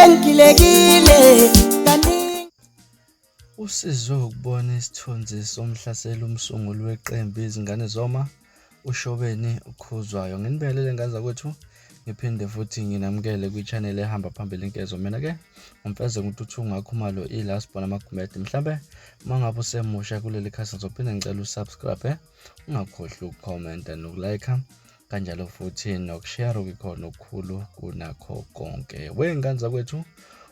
sengilekile kaningi. Usizo ukubona isithunzi somhlaseli umsunguli weqembu izingane zoma uShobeni ukhuzwayo. Nginibelele ngaza kwethu ngiphinde futhi nginamukele kwi-channel ehamba phambili inkezo. Mina ke umfeze ngututhu ngakhumalo ilasibona magumede. Mhlambe mangabe usemusha kuleli khasi ngizophinda ngicela usubscribe, ungakhohlwa ukucomment nokulike kanjalo futhi nokushare ukukhona okukhulu kunakho konke. Wengane zakwethu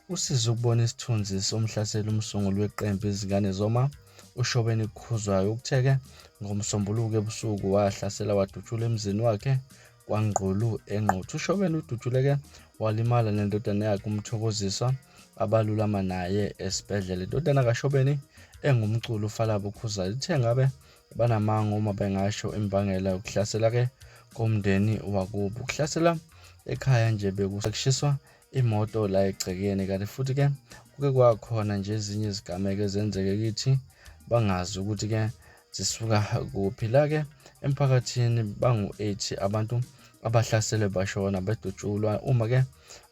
usizo ukubona isithunzi somhlaseli umsunguli weqembu izingane zoma uShobeni ukhuzwayo. Ukutheke ngomsombuluko ebusuku wahlasela wadutshula emzini wakhe kwaNgqulu eNquthu. uShobeni udutshuleke walimala nendodana yakhe uMthokoziswa abalulama naye esibhedlela. Indodana kaShobeni engumculi uFalabo Ukhuzayo ithe ngabe banamanga uma bengasho imbangela yokuhlasela ke komndeni wakubo. Ukuhlasela ekhaya nje bekushiswa imoto la egcekeni, kanti futhi ke kuke kwakhona nje ezinye izigameko ezenzeke kithi bangazi ukuthi ke zisuka kuphi. La ke emphakathini bangu-8 abantu abahlaselwe bashona bedutshulwa. Uma ke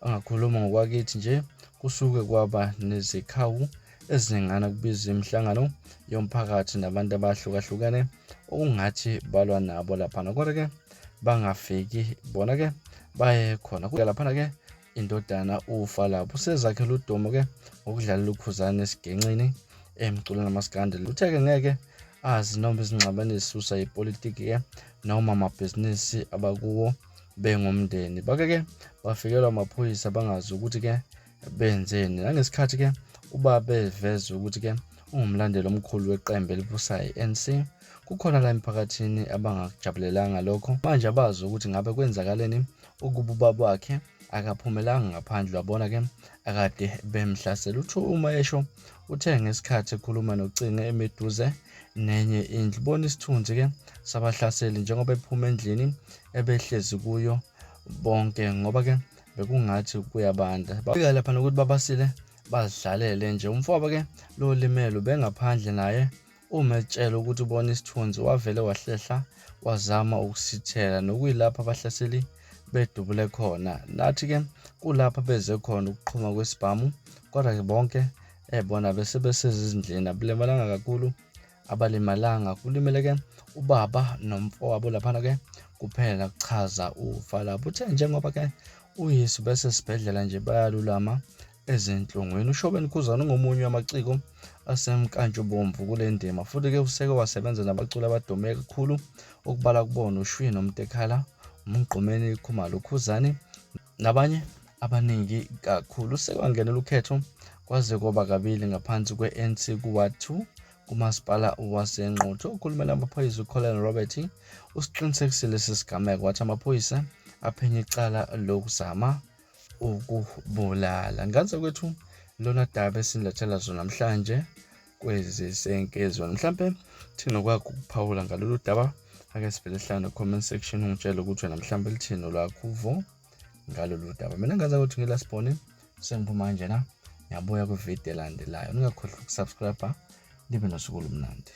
angakhuluma ngokwakithi nje kusuke kwaba nezikhawu eziningana kubiza imihlangano yomphakathi nabantu abahlukahlukene okungathi balwa nabo laphana, kodwa ke bangafiki bona ke baye khona laphana ke indodana uFalabo usezakhela udumo ke ngokudlalela ukhuzane esigenxini emculo namaskanda. Uthe-ke ngeke azi noma izingxabano ezisusa ipolitiki ke noma amabhizinisi abakuwo bengumndeni. Bake-ke bafikelwa amaphoyisa bangazi ukuthi ke benzeni. Nangesikhathi ke ubaba beveza ukuthi ke ungumlandeli omkhulu weqembu elibusayo i-ANC, kukhona la emphakathini abangakujabulelanga lokho. Manje abazi ukuthi ngabe kwenzakaleni ukuba ubaba wakhe akaphumelanga ngaphandle, wabona ke akade bemhlasela. Uthu uma esho uthe ngesikhathi ekhuluma nocingo emiduze nenye indlu bona isithunzi ke sabahlaseli njengoba ephuma endlini ebehlezi kuyo bonke ngoba ke bekungathi kuyabanda. Bafika lapha nokuthi babasile bazidlalele nje. Umfowabo ke lo limelo bengaphandle naye uma etshela ukuthi ubona isithunzi wavele wahlehla wazama ukusithela, nokuyilapha abahlaseli bedubule khona. Nathi ke kulapha beze khona ukuqhuma kwesibhamu, kodwa ke bonke bona bese besezindlini abulimalanga kakhulu, abalimalanga. Kulimele ke ubaba nomfowabo laphana ke kuphela kuchaza uFalabo. Uthe njengoba ke uyise bese sibhedlela nje bayalulama ezinhlungwini. uShobeni Ukhuzayo ngomunye wamaciko asemkantshubomvu kule ndima, futhi ke useke wasebenza nabaculi abadume kakhulu ukubala kubona uShwi noMtekhala, uMgqumeni Khumalo Ukhuzani nabanye abaningi kakhulu. Usekwangena ukhetho kwaze kwaba kabili ngaphansi kwe-ANC ku-Ward 2 kumasipala waseNquthu. Ukhulumela amaphoyisa uColonel Robert usiqinisekisile lesi sigameko, wathi amaphoyisa aphenye icala lokuzama ukubulala. Ngaze kwethu lona daba esinilethela zona namhlanje kwezisenkezweni. Mhlampe thina kwakho ukuphawula ngalolu daba, ake sivele hlala no-comment section ungitshela ukuthi wena mhlambe lithini olwakho uvo ngalolu daba. Mina ngaze ukuthi ngilasibone sengiphuma kanjena, ngiyabuya kwividiyo elandelayo. Ningakhohlwa ukusubscribe, libe nosuku olumnandi.